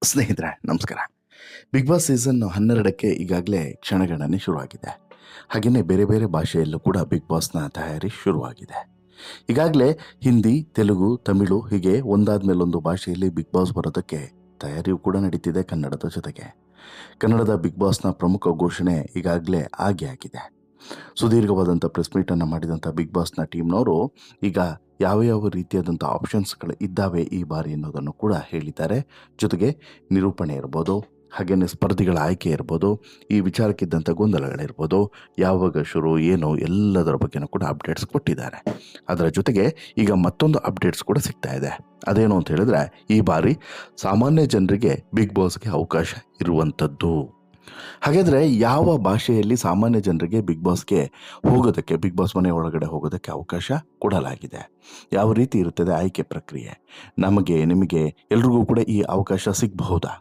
ಸ್ನೇಹಿತರೆ ನಮಸ್ಕಾರ. Big boss season 12ಕ್ಕೆ ಈಗಾಗಲೇ ಕ್ಷಣಗಣನೆ ಶುರುವಾಗಿದೆ. ಹಾಗೆಯೇ ಬೇರೆ ಬೇರೆ ಭಾಷೆಯಲ್ಲೂ ಕೂಡ ಬಿಗ್ ಬಾಸ್ನ ತಯಾರಿ ಶುರುವಾಗಿದೆ. ಈಗಾಗಲೇ ಹಿಂದಿ, ತೆಲುಗು, ತಮಿಳು ಹೀಗೆ ಒಂದಾದ ಮೇಲೊಂದು ಭಾಷೆಯಲ್ಲಿ ಬಿಗ್ ಬಾಸ್ ಬರೋದಕ್ಕೆ ತಯಾರಿಯೂ ಕೂಡ ನಡೀತಿದೆ ಕನ್ನಡದ ಜೊತೆಗೆ. ಕನ್ನಡದ ಬಿಗ್ ಬಾಸ್ನ ಪ್ರಮುಖ ಘೋಷಣೆ ಈಗಾಗಲೇ ಆಗಿದೆ. ಸುದೀರ್ಘವಾದಂಥ ಪ್ರೆಸ್ ಮೀಟನ್ನು ಮಾಡಿದಂಥ ಬಿಗ್ ಬಾಸ್ನ ಟೀಮ್ನವರು ಈಗ ಯಾವ ರೀತಿಯಾದಂಥ ಆಪ್ಷನ್ಸ್ಗಳು ಇದ್ದಾವೆ ಈ ಬಾರಿ ಅನ್ನೋದನ್ನು ಕೂಡ ಹೇಳಿದ್ದಾರೆ. ಜೊತೆಗೆ ನಿರೂಪಣೆ ಇರ್ಬೋದು, ಹಾಗೆಯೇ ಸ್ಪರ್ಧಿಗಳ ಆಯ್ಕೆ ಇರ್ಬೋದು, ಈ ವಿಚಾರಕ್ಕಿದ್ದಂಥ ಗೊಂದಲಗಳಿರ್ಬೋದು, ಯಾವಾಗ ಶುರು ಏನು ಎಲ್ಲದರ ಬಗ್ಗೆನೂ ಕೂಡ ಅಪ್ಡೇಟ್ಸ್ ಕೊಟ್ಟಿದ್ದಾರೆ. ಅದರ ಜೊತೆಗೆ ಈಗ ಮತ್ತೊಂದು ಅಪ್ಡೇಟ್ಸ್ ಕೂಡ ಸಿಗ್ತಾ ಇದೆ. ಅದೇನು ಅಂತ ಹೇಳಿದ್ರೆ, ಈ ಬಾರಿ ಸಾಮಾನ್ಯ ಜನರಿಗೆ ಬಿಗ್ ಬಾಸ್ಗೆ ಅವಕಾಶ ಇರುವಂಥದ್ದು. ಹಾಗಾದರೆ ಯಾವ ಭಾಷೆಯಲ್ಲಿ ಸಾಮಾನ್ಯ ಜನರಿಗೆ ಬಿಗ್ ಬಾಸ್ಗೆ ಹೋಗೋದಕ್ಕೆ, ಬಿಗ್ ಬಾಸ್ ಮನೆ ಒಳಗಡೆ ಹೋಗೋದಕ್ಕೆ ಅವಕಾಶ ಕೊಡಲಾಗಿದೆ? ಯಾವ ರೀತಿ ಇರುತ್ತದೆ ಆಯ್ಕೆ ಪ್ರಕ್ರಿಯೆ? ನಮಗೆ, ನಿಮಗೆ ಎಲ್ರಿಗೂ ಕೂಡ ಈ ಅವಕಾಶ ಸಿಗಬಹುದಾ?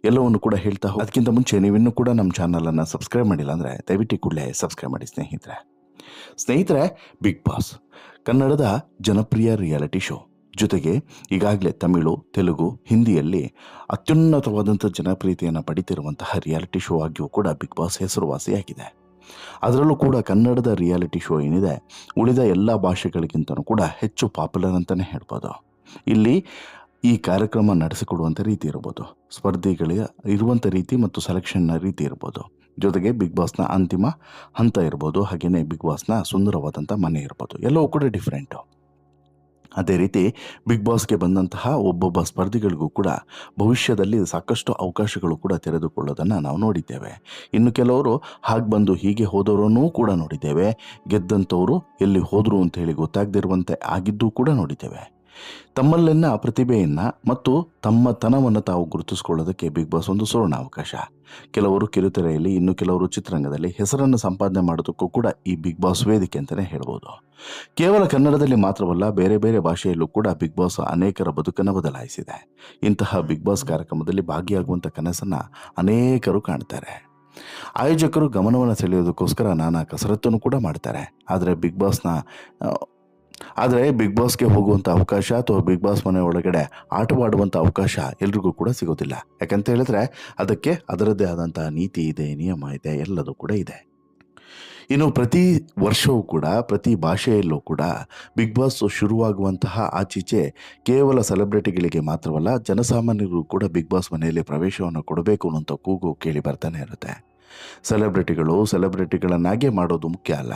ಎಲ್ಲವನ್ನು ಕೂಡ ಹೇಳ್ತಾ ಅದಕ್ಕಿಂತ ಮುಂಚೆ ನೀವಿನ್ನೂ ಕೂಡ ನಮ್ಮ ಚಾನಲನ್ನು ಸಬ್ಸ್ಕ್ರೈಬ್ ಮಾಡಿಲ್ಲ ಅಂದರೆ ದಯವಿಟ್ಟು ಕೂಡಲೇ ಸಬ್ಸ್ಕ್ರೈಬ್ ಮಾಡಿ ಸ್ನೇಹಿತರೆ. ಬಿಗ್ ಬಾಸ್ ಕನ್ನಡದ ಜನಪ್ರಿಯ ರಿಯಾಲಿಟಿ ಶೋ. ಜೊತೆಗೆ ಈಗಾಗಲೇ ತಮಿಳು, ತೆಲುಗು, ಹಿಂದಿಯಲ್ಲಿ ಅತ್ಯುನ್ನತವಾದಂಥ ಜನಪ್ರಿಯತೆಯನ್ನು ಪಡಿತಿರುವಂತಹ ರಿಯಾಲಿಟಿ ಶೋ ಆಗಿಯೂ ಕೂಡ ಬಿಗ್ ಬಾಸ್ ಹೆಸರುವಾಸಿಯಾಗಿದೆ. ಅದರಲ್ಲೂ ಕೂಡ ಕನ್ನಡದ ರಿಯಾಲಿಟಿ ಶೋ ಏನಿದೆ, ಉಳಿದ ಎಲ್ಲ ಭಾಷೆಗಳಿಗಿಂತಲೂ ಕೂಡ ಹೆಚ್ಚು ಪಾಪ್ಯುಲರ್ ಅಂತಲೇ ಹೇಳ್ಬೋದು. ಇಲ್ಲಿ ಈ ಕಾರ್ಯಕ್ರಮ ನಡೆಸಿಕೊಡುವಂಥ ರೀತಿ ಇರ್ಬೋದು, ಸ್ಪರ್ಧಿಗಳಿಗೆ ಇರುವಂಥ ರೀತಿ ಮತ್ತು ಸೆಲೆಕ್ಷನ್ನ ರೀತಿ ಇರ್ಬೋದು, ಜೊತೆಗೆ ಬಿಗ್ ಬಾಸ್ನ ಅಂತಿಮ ಹಂತ ಇರ್ಬೋದು, ಹಾಗೆಯೇ ಬಿಗ್ ಬಾಸ್ನ ಸುಂದರವಾದಂಥ ಮನೆ ಇರ್ಬೋದು, ಎಲ್ಲವೂ ಕೂಡ ಡಿಫ್ರೆಂಟು. ಅದೇ ರೀತಿ ಬಿಗ್ ಬಾಸ್ಗೆ ಬಂದಂತಹ ಒಬ್ಬೊಬ್ಬ ಸ್ಪರ್ಧಿಗಳಿಗೂ ಕೂಡ ಭವಿಷ್ಯದಲ್ಲಿ ಸಾಕಷ್ಟು ಅವಕಾಶಗಳು ಕೂಡ ತೆರೆದುಕೊಳ್ಳೋದನ್ನು ನಾವು ನೋಡಿದ್ದೇವೆ. ಇನ್ನು ಕೆಲವರು ಹಾಗೆ ಬಂದು ಹೀಗೆ ಹೋದವರನ್ನೂ ಕೂಡ ನೋಡಿದ್ದೇವೆ. ಗೆದ್ದಂಥವರು ಎಲ್ಲಿ ಹೋದರು ಅಂತ ಹೇಳಿ ಗೊತ್ತಾಗದಿರುವಂತೆ ಆಗಿದ್ದೂ ಕೂಡ ನೋಡಿದ್ದೇವೆ. ತಮ್ಮಲ್ಲಿನ ಪ್ರತಿಭೆಯನ್ನು ಮತ್ತು ತಮ್ಮತನವನ್ನು ತಾವು ಗುರುತಿಸ್ಕೊಳ್ಳೋದಕ್ಕೆ ಬಿಗ್ ಬಾಸ್ ಒಂದು ಸುವರ್ಣ ಅವಕಾಶ. ಕೆಲವರು ಕಿರುತೆರೆಯಲ್ಲಿ, ಇನ್ನು ಕೆಲವರು ಚಿತ್ರರಂಗದಲ್ಲಿ ಹೆಸರನ್ನು ಸಂಪಾದನೆ ಮಾಡೋದಕ್ಕೂ ಕೂಡ ಈ ಬಿಗ್ ಬಾಸ್ ವೇದಿಕೆ ಅಂತಲೇ ಹೇಳ್ಬೋದು. ಕೇವಲ ಕನ್ನಡದಲ್ಲಿ ಮಾತ್ರವಲ್ಲ, ಬೇರೆ ಬೇರೆ ಭಾಷೆಯಲ್ಲೂ ಕೂಡ ಬಿಗ್ ಬಾಸ್ ಅನೇಕರ ಬದುಕನ್ನು ಬದಲಾಯಿಸಿದೆ. ಇಂತಹ ಬಿಗ್ ಬಾಸ್ ಕಾರ್ಯಕ್ರಮದಲ್ಲಿ ಭಾಗಿಯಾಗುವಂಥ ಕನಸನ್ನು ಅನೇಕರು ಕಾಣ್ತಾರೆ. ಆಯೋಜಕರು ಗಮನವನ್ನು ಸೆಳೆಯೋದಕ್ಕೋಸ್ಕರ ನಾನಾ ಕಸರತ್ತನ್ನು ಕೂಡ ಮಾಡ್ತಾರೆ. ಆದರೆ ಬಿಗ್ ಬಾಸ್ಗೆ ಹೋಗುವಂಥ ಅವಕಾಶ ಅಥವಾ ಬಿಗ್ ಬಾಸ್ ಮನೆ ಒಳಗಡೆ ಆಟವಾಡುವಂಥ ಅವಕಾಶ ಎಲ್ರಿಗೂ ಕೂಡ ಸಿಗೋದಿಲ್ಲ. ಯಾಕಂತ ಹೇಳಿದ್ರೆ ಅದಕ್ಕೆ ಅದರದ್ದೇ ಆದಂತಹ ನೀತಿ ಇದೆ, ನಿಯಮ ಇದೆ, ಎಲ್ಲದೂ ಕೂಡ ಇದೆ. ಇನ್ನು ಪ್ರತಿ ವರ್ಷವೂ ಕೂಡ ಪ್ರತಿ ಭಾಷೆಯಲ್ಲೂ ಕೂಡ ಬಿಗ್ ಬಾಸ್ ಶುರುವಾಗುವಂತಹ ಆಚೀಚೆ ಕೇವಲ ಸೆಲೆಬ್ರಿಟಿಗಳಿಗೆ ಮಾತ್ರವಲ್ಲ, ಜನಸಾಮಾನ್ಯರಿಗೂ ಕೂಡ ಬಿಗ್ ಬಾಸ್ ಮನೆಯಲ್ಲಿ ಪ್ರವೇಶವನ್ನು ಕೊಡಬೇಕು ಅನ್ನೋಂಥ ಕೂಗು ಕೇಳಿ ಬರ್ತಾನೆ ಇರುತ್ತೆ. ಸೆಲೆಬ್ರಿಟಿಗಳನ್ನಾಗೆ ಮಾಡೋದು ಮುಖ್ಯ ಅಲ್ಲ,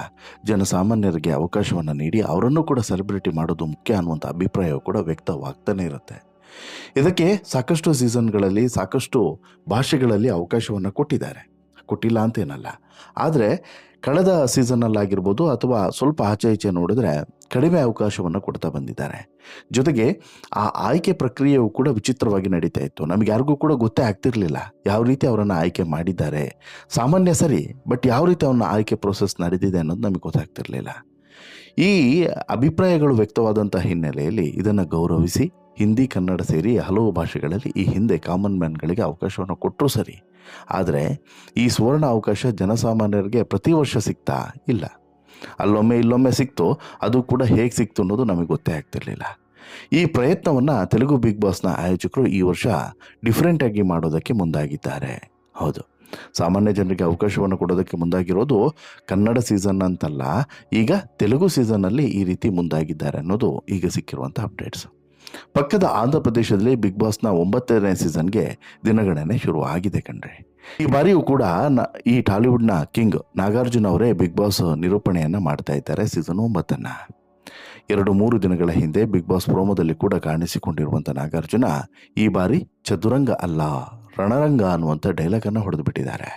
ಜನಸಾಮಾನ್ಯರಿಗೆ ಅವಕಾಶವನ್ನು ನೀಡಿ ಅವರನ್ನು ಕೂಡ ಸೆಲೆಬ್ರಿಟಿ ಮಾಡೋದು ಮುಖ್ಯ ಅನ್ನುವಂಥ ಅಭಿಪ್ರಾಯವು ಕೂಡ ವ್ಯಕ್ತವಾಗ್ತಾನೆ ಇರುತ್ತೆ. ಇದಕ್ಕೆ ಸಾಕಷ್ಟು ಸೀಸನ್ಗಳಲ್ಲಿ ಸಾಕಷ್ಟು ಭಾಷೆಗಳಲ್ಲಿ ಅವಕಾಶವನ್ನು ಕೊಟ್ಟಿಲ್ಲ ಅಂತೇನಲ್ಲ. ಆದರೆ ಕಳೆದ ಸೀಸನ್ನಲ್ಲಾಗಿರ್ಬೋದು ಅಥವಾ ಸ್ವಲ್ಪ ಆಚೆ ಈಚೆ ನೋಡಿದ್ರೆ ಕಡಿಮೆ ಅವಕಾಶವನ್ನು ಕೊಡ್ತಾ ಬಂದಿದ್ದಾರೆ. ಜೊತೆಗೆ ಆ ಆಯ್ಕೆ ಪ್ರಕ್ರಿಯೆಯು ಕೂಡ ವಿಚಿತ್ರವಾಗಿ ನಡೀತಾ ಇತ್ತು. ನಮಗೆ ಯಾರಿಗೂ ಕೂಡ ಗೊತ್ತೇ ಆಗ್ತಿರ್ಲಿಲ್ಲ ಯಾವ ರೀತಿ ಅವರನ್ನು ಆಯ್ಕೆ ಮಾಡಿದ್ದಾರೆ. ಸಾಮಾನ್ಯ ಸರಿ, ಬಟ್ ಯಾವ ರೀತಿ ಅವನ್ನ ಆಯ್ಕೆ ಪ್ರೋಸೆಸ್ ನಡೆದಿದೆ ಅನ್ನೋದು ನಮಗೆ ಗೊತ್ತಾಗ್ತಿರ್ಲಿಲ್ಲ. ಈ ಅಭಿಪ್ರಾಯಗಳು ವ್ಯಕ್ತವಾದಂಥ ಹಿನ್ನೆಲೆಯಲ್ಲಿ ಇದನ್ನು ಗೌರವಿಸಿ ಹಿಂದಿ, ಕನ್ನಡ ಸೇರಿ ಹಲವು ಭಾಷೆಗಳಲ್ಲಿ ಈ ಹಿಂದೆ ಕಾಮನ್ ಮ್ಯಾನ್ಗಳಿಗೆ ಅವಕಾಶವನ್ನು ಕೊಟ್ಟರು ಸರಿ. ಆದರೆ ಈ ಸುವರ್ಣ ಅವಕಾಶ ಜನಸಾಮಾನ್ಯರಿಗೆ ಪ್ರತಿ ವರ್ಷ ಸಿಗ್ತಾ ಇಲ್ಲ. ಅಲ್ಲೊಮ್ಮೆ ಇಲ್ಲೊಮ್ಮೆ ಸಿಕ್ತು, ಅದು ಕೂಡ ಹೇಗೆ ಸಿಕ್ತು ಅನ್ನೋದು ನಮಗೆ ಗೊತ್ತೇ ಆಗ್ತಿರ್ಲಿಲ್ಲ. ಈ ಪ್ರಯತ್ನವನ್ನು ತೆಲುಗು ಬಿಗ್ ಬಾಸ್ನ ಆಯೋಜಕರು ಈ ವರ್ಷ ಡಿಫ್ರೆಂಟಾಗಿ ಮಾಡೋದಕ್ಕೆ ಮುಂದಾಗಿದ್ದಾರೆ. ಹೌದು, ಸಾಮಾನ್ಯ ಜನರಿಗೆ ಅವಕಾಶವನ್ನು ಕೊಡೋದಕ್ಕೆ ಮುಂದಾಗಿರೋದು ಕನ್ನಡ ಸೀಸನ್ ಅಂತಲ್ಲ, ಈಗ ತೆಲುಗು ಸೀಸನ್ನಲ್ಲಿ ಈ ರೀತಿ ಮುಂದಾಗಿದ್ದಾರೆ ಅನ್ನೋದು ಈಗ ಸಿಕ್ಕಿರುವಂಥ ಅಪ್ಡೇಟ್ಸ್. ಪಕ್ಕದ ಆಂಧ್ರ ಪ್ರದೇಶದಲ್ಲಿ ಬಿಗ್ ಬಾಸ್ನ 9ನೇ ಸೀಸನ್ಗೆ ದಿನಗಣನೆ ಶುರು ಆಗಿದೆ ಕಣ್ರಿ. ಈ ಬಾರಿಯೂ ಕೂಡ ಈ ಟಾಲಿವುಡ್ನ ಕಿಂಗ್ ನಾಗಾರ್ಜುನ ಅವರೇ ಬಿಗ್ ಬಾಸ್ ನಿರೂಪಣೆಯನ್ನು ಮಾಡ್ತಾ ಇದ್ದಾರೆ ಸೀಸನ್ 9. 2-3 ದಿನಗಳ ಹಿಂದೆ ಬಿಗ್ ಬಾಸ್ ಪ್ರೋಮೋದಲ್ಲಿ ಕೂಡ ಕಾಣಿಸಿಕೊಂಡಿರುವಂಥ ನಾಗಾರ್ಜುನ ಈ ಬಾರಿ ಚದುರಂಗ ಅಲ್ಲ ರಣರಂಗ ಅನ್ನುವಂಥ ಡೈಲಾಗನ್ನು ಹೊಡೆದು ಬಿಟ್ಟಿದ್ದಾರೆ.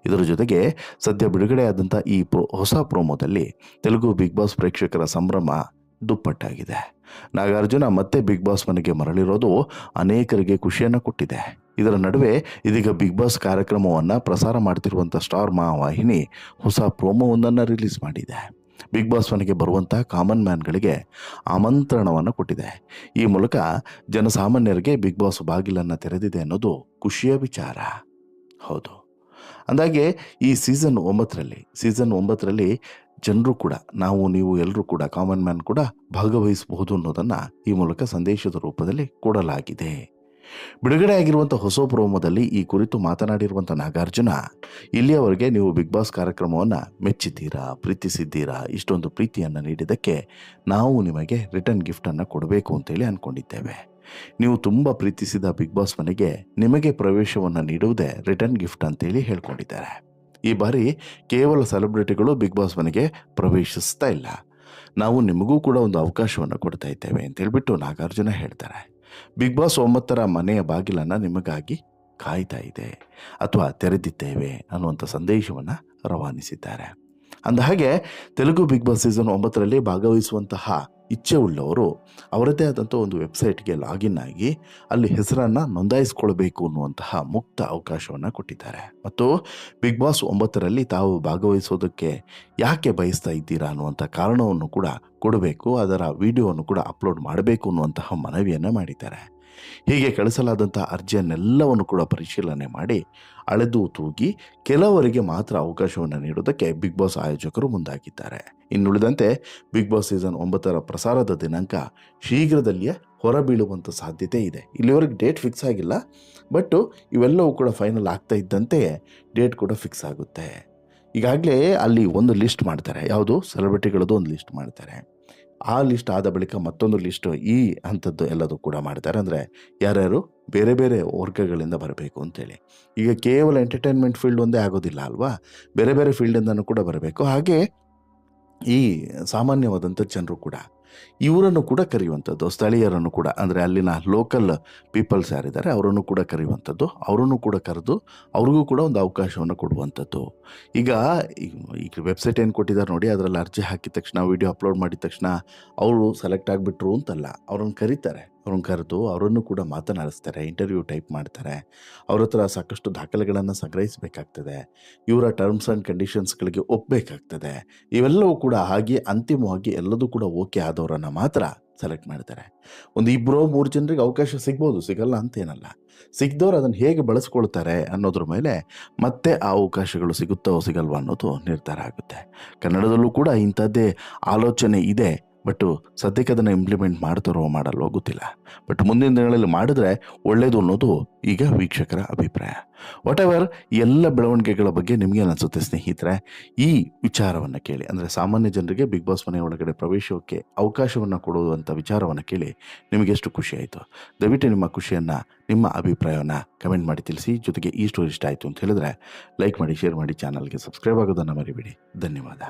ಇದರ ಜೊತೆಗೆ ಸದ್ಯ ಬಿಡುಗಡೆಯಾದಂಥ ಈ ಹೊಸ ಪ್ರೋಮೋದಲ್ಲಿ ತೆಲುಗು ಬಿಗ್ ಬಾಸ್ ಪ್ರೇಕ್ಷಕರ ಸಂಭ್ರಮ ದುಪ್ಪಟ್ಟಾಗಿದೆ. ನಾಗಾರ್ಜುನ ಮತ್ತೆ ಬಿಗ್ ಬಾಸ್ ಮನೆಗೆ ಮರಳಿರೋದು ಅನೇಕರಿಗೆ ಖುಷಿಯನ್ನು ಕೊಟ್ಟಿದೆ. ಇದರ ನಡುವೆ ಇದೀಗ ಬಿಗ್ ಬಾಸ್ ಕಾರ್ಯಕ್ರಮವನ್ನು ಪ್ರಸಾರ ಮಾಡ್ತಿರುವಂಥ ಸ್ಟಾರ್ ಮಾ ವಾಹಿನಿ ಹೊಸ ಪ್ರೋಮೋವೊಂದನ್ನು ರಿಲೀಸ್ ಮಾಡಿದೆ. ಬಿಗ್ ಬಾಸ್ ಮನೆಗೆ ಬರುವಂಥ ಕಾಮನ್ ಮ್ಯಾನ್ಗಳಿಗೆ ಆಮಂತ್ರಣವನ್ನು ಕೊಟ್ಟಿದೆ. ಈ ಮೂಲಕ ಜನಸಾಮಾನ್ಯರಿಗೆ ಬಿಗ್ ಬಾಸ್ ಬಾಗಿಲನ್ನು ತೆರೆದಿದೆ ಅನ್ನೋದು ಖುಷಿಯ ವಿಚಾರ. ಹೌದು, ಅಂದಾಗೆ ಈ ಸೀಸನ್ 9ರಲ್ಲಿ ಜನರು ಕೂಡ, ನಾವು ನೀವು ಎಲ್ಲರೂ ಕೂಡ, ಕಾಮನ್ ಮ್ಯಾನ್ ಕೂಡ ಭಾಗವಹಿಸಬಹುದು ಅನ್ನೋದನ್ನು ಈ ಮೂಲಕ ಸಂದೇಶದ ರೂಪದಲ್ಲಿ ಕೊಡಲಾಗಿದೆ. ಬಿಡುಗಡೆ ಆಗಿರುವಂಥ ಹೊಸ ಪ್ರೋಮೋದಲ್ಲಿ ಈ ಕುರಿತು ಮಾತನಾಡಿರುವಂಥ ನಾಗಾರ್ಜುನ, ಇಲ್ಲಿಯವರೆಗೆ ನೀವು ಬಿಗ್ ಬಾಸ್ ಕಾರ್ಯಕ್ರಮವನ್ನು ಮೆಚ್ಚಿದ್ದೀರಾ, ಪ್ರೀತಿಸಿದ್ದೀರಾ, ಇಷ್ಟೊಂದು ಪ್ರೀತಿಯನ್ನು ನೀಡಿದ್ದಕ್ಕೆ ನಾವು ನಿಮಗೆ ರಿಟರ್ನ್ ಗಿಫ್ಟನ್ನು ಕೊಡಬೇಕು ಅಂತೇಳಿ ಅಂದ್ಕೊಂಡಿದ್ದೇವೆ. ನೀವು ತುಂಬ ಪ್ರೀತಿಸಿದ ಬಿಗ್ ಬಾಸ್ ಮನೆಗೆ ನಿಮಗೆ ಪ್ರವೇಶವನ್ನು ನೀಡುವುದೇ ರಿಟರ್ನ್ ಗಿಫ್ಟ್ ಅಂತೇಳಿ ಹೇಳ್ಕೊಂಡಿದ್ದಾರೆ. ಈ ಬಾರಿ ಕೇವಲ ಸೆಲೆಬ್ರಿಟಿಗಳು ಬಿಗ್ ಬಾಸ್ ಮನೆಗೆ ಪ್ರವೇಶಿಸ್ತಾ ಇಲ್ಲ, ನಾವು ನಿಮಗೂ ಕೂಡ ಒಂದು ಅವಕಾಶವನ್ನು ಕೊಡ್ತಾ ಇದ್ದೇವೆ ಅಂತ ಹೇಳ್ಬಿಟ್ಟು ನಾಗಾರ್ಜುನ ಹೇಳ್ತಾರೆ. ಬಿಗ್ ಬಾಸ್ 9ರ ಮನೆಯ ಬಾಗಿಲನ್ನು ನಿಮಗಾಗಿ ಕಾಯ್ತಾ ಇದೆ ಅಥವಾ ತೆರೆದಿದ್ದೇವೆ ಅನ್ನುವಂಥ ಸಂದೇಶವನ್ನು ರವಾನಿಸಿದ್ದಾರೆ. ಅಂದಹಾಗೆ ತೆಲುಗು ಬಿಗ್ ಬಾಸ್ ಸೀಸನ್ 9ರಲ್ಲಿ ಭಾಗವಹಿಸುವಂತಹ ಇಚ್ಛೆ ಉಳ್ಳವರು ಅವರದ್ದೇ ಆದಂಥ ಒಂದು ವೆಬ್ಸೈಟ್ಗೆ ಲಾಗಿನ್ ಆಗಿ ಅಲ್ಲಿ ಹೆಸರನ್ನು ನೋಂದಾಯಿಸಿಕೊಳ್ಬೇಕು ಅನ್ನುವಂತಹ ಮುಕ್ತ ಅವಕಾಶವನ್ನು ಕೊಟ್ಟಿದ್ದಾರೆ. ಮತ್ತು ಬಿಗ್ ಬಾಸ್ 9ರಲ್ಲಿ ತಾವು ಭಾಗವಹಿಸೋದಕ್ಕೆ ಯಾಕೆ ಬಯಸ್ತಾ ಇದ್ದೀರಾ ಅನ್ನುವಂಥ ಕಾರಣವನ್ನು ಕೂಡ ಕೊಡಬೇಕು, ಅದರ ವಿಡಿಯೋವನ್ನು ಕೂಡ ಅಪ್ಲೋಡ್ ಮಾಡಬೇಕು ಅನ್ನುವಂತಹ ಮನವಿಯನ್ನು ಮಾಡಿದ್ದಾರೆ. ಹೀಗೆ ಕಳಿಸಲಾದಂಥ ಅರ್ಜಿಯನ್ನೆಲ್ಲವನ್ನು ಕೂಡ ಪರಿಶೀಲನೆ ಮಾಡಿ ಅಳೆದು ತೂಗಿ ಕೆಲವರಿಗೆ ಮಾತ್ರ ಅವಕಾಶವನ್ನು ನೀಡುವುದಕ್ಕೆ ಬಿಗ್ ಬಾಸ್ ಆಯೋಜಕರು ಮುಂದಾಗಿದ್ದಾರೆ. ಇನ್ನುಳಿದಂತೆ ಬಿಗ್ ಬಾಸ್ ಸೀಸನ್ 9ರ ಪ್ರಸಾರದ ದಿನಾಂಕ ಶೀಘ್ರದಲ್ಲಿಯೇ ಹೊರಬೀಳುವಂಥ ಸಾಧ್ಯತೆ ಇದೆ. ಇಲ್ಲಿವರೆಗೆ ಡೇಟ್ ಫಿಕ್ಸ್ ಆಗಿಲ್ಲ, ಬಟ್ ಇವೆಲ್ಲವೂ ಕೂಡ ಫೈನಲ್ ಆಗ್ತಾ ಇದ್ದಂತೆಯೇ ಡೇಟ್ ಕೂಡ ಫಿಕ್ಸ್ ಆಗುತ್ತೆ. ಈಗಾಗಲೇ ಅಲ್ಲಿ ಒಂದು ಲಿಸ್ಟ್ ಮಾಡ್ತಾರೆ, ಯಾವುದು ಸೆಲೆಬ್ರಿಟಿಗಳದ್ದು ಒಂದು ಲಿಸ್ಟ್ ಮಾಡ್ತಾರೆ. ಆ ಲಿಸ್ಟ್ ಆದ ಬಳಿಕ ಮತ್ತೊಂದು ಲಿಸ್ಟು ಈ ಅಂಥದ್ದು ಎಲ್ಲದೂ ಕೂಡ ಮಾಡ್ತಾರೆ. ಅಂದರೆ ಯಾರ್ಯಾರು ಬೇರೆ ಬೇರೆ ವರ್ಗಗಳಿಂದ ಬರಬೇಕು ಅಂತೇಳಿ. ಈಗ ಕೇವಲ ಎಂಟರ್ಟೈನ್ಮೆಂಟ್ ಫೀಲ್ಡ್ ಒಂದೇ ಆಗೋದಿಲ್ಲ ಅಲ್ವಾ, ಬೇರೆ ಬೇರೆ ಫೀಲ್ಡಿಂದನೂ ಕೂಡ ಬರಬೇಕು. ಹಾಗೆ ಈ ಸಾಮಾನ್ಯವಾದಂಥ ಜನರು ಕೂಡ ಇವರನ್ನು ಕೂಡ ಕರೆಯುವಂಥದ್ದು, ಸ್ಥಳೀಯರನ್ನು ಕೂಡ, ಅಂದರೆ ಅಲ್ಲಿನ ಲೋಕಲ್ ಪೀಪಲ್ಸ್ ಯಾರಿದ್ದಾರೆ ಅವರನ್ನು ಕೂಡ ಕರೆಯುವಂಥದ್ದು, ಅವರನ್ನು ಕೂಡ ಕರೆದು ಅವ್ರಿಗೂ ಕೂಡ ಒಂದು ಅವಕಾಶವನ್ನು ಕೊಡುವಂಥದ್ದು. ಈಗ ವೆಬ್ಸೈಟ್ ಏನು ಕೊಟ್ಟಿದ್ದಾರೆ ನೋಡಿ, ಅದರಲ್ಲಿ ಅರ್ಜಿ ಹಾಕಿದ ತಕ್ಷಣ, ವಿಡಿಯೋ ಅಪ್ಲೋಡ್ ಮಾಡಿದ ತಕ್ಷಣ ಅವರು ಸೆಲೆಕ್ಟ್ ಆಗಿಬಿಟ್ರು ಅಂತಲ್ಲ, ಅವ್ರನ್ನ ಕರೀತಾರೆ. ಅವ್ರನ್ನ ಕರೆದು ಅವರನ್ನು ಕೂಡ ಮಾತನಾಡಿಸ್ತಾರೆ, ಇಂಟರ್ವ್ಯೂ ಟೈಪ್ ಮಾಡ್ತಾರೆ. ಅವ್ರ ಹತ್ರ ಸಾಕಷ್ಟು ದಾಖಲೆಗಳನ್ನು ಸಂಗ್ರಹಿಸಬೇಕಾಗ್ತದೆ, ಇವರ ಟರ್ಮ್ಸ್ ಆ್ಯಂಡ್ ಕಂಡೀಷನ್ಸ್ಗಳಿಗೆ ಒಪ್ಪಬೇಕಾಗ್ತದೆ. ಇವೆಲ್ಲವೂ ಕೂಡ ಹಾಗೆ ಅಂತಿಮವಾಗಿ ಎಲ್ಲದೂ ಕೂಡ ಓಕೆ ಆದವರನ್ನು ಮಾತ್ರ ಸೆಲೆಕ್ಟ್ ಮಾಡ್ತಾರೆ. ಒಂದು 2-3 ಜನರಿಗೆ ಅವಕಾಶ ಸಿಗ್ಬೋದು, ಸಿಗಲ್ಲ ಅಂತೇನಲ್ಲ. ಸಿಗ್ದವ್ರು ಅದನ್ನು ಹೇಗೆ ಬಳಸ್ಕೊಳ್ತಾರೆ ಅನ್ನೋದ್ರ ಮೇಲೆ ಮತ್ತೆ ಆ ಅವಕಾಶಗಳು ಸಿಗುತ್ತೋ ಸಿಗಲ್ವ ಅನ್ನೋದು ನಿರ್ಧಾರ ಆಗುತ್ತೆ. ಕನ್ನಡದಲ್ಲೂ ಕೂಡ ಇಂಥದ್ದೇ ಆಲೋಚನೆ ಇದೆ, ಬಟ್ ಸದ್ಯಕ್ಕೆ ಅದನ್ನು ಇಂಪ್ಲಿಮೆಂಟ್ ಮಾಡ್ತಾರೋ ಮಾಡಲ್ವೋ ಗೊತ್ತಿಲ್ಲ. ಬಟ್ ಮುಂದಿನ ದಿನಗಳಲ್ಲಿ ಮಾಡಿದ್ರೆ ಒಳ್ಳೆಯದು ಅನ್ನೋದು ಈಗ ವೀಕ್ಷಕರ ಅಭಿಪ್ರಾಯ. ವಾಟ್ ಎವರ್, ಎಲ್ಲ ಬೆಳವಣಿಗೆಗಳ ಬಗ್ಗೆ ನಿಮಗೆ ಅನಿಸುತ್ತೆ ಸ್ನೇಹಿತರೆ? ಈ ವಿಚಾರವನ್ನು ಕೇಳಿ, ಅಂದರೆ ಸಾಮಾನ್ಯ ಜನರಿಗೆ ಬಿಗ್ ಬಾಸ್ ಮನೆ ಒಳಗಡೆ ಪ್ರವೇಶಕ್ಕೆ ಅವಕಾಶವನ್ನು ಕೊಡುವಂಥ ವಿಚಾರವನ್ನು ಕೇಳಿ ನಿಮಗೆ ಎಷ್ಟು ಖುಷಿ ಆಯಿತು? ದಯವಿಟ್ಟು ನಿಮ್ಮ ಖುಷಿಯನ್ನು, ನಿಮ್ಮ ಅಭಿಪ್ರಾಯವನ್ನು ಕಮೆಂಟ್ ಮಾಡಿ ತಿಳಿಸಿ. ಜೊತೆಗೆ ಈ ಸ್ಟೋರಿ ಇಷ್ಟ ಆಯಿತು ಅಂತ ಹೇಳಿದ್ರೆ ಲೈಕ್ ಮಾಡಿ, ಶೇರ್ ಮಾಡಿ, ಚಾನಲ್ಗೆ ಸಬ್ಸ್ಕ್ರೈಬ್ ಆಗೋದನ್ನು ಮರಿಬೇಡಿ. ಧನ್ಯವಾದ.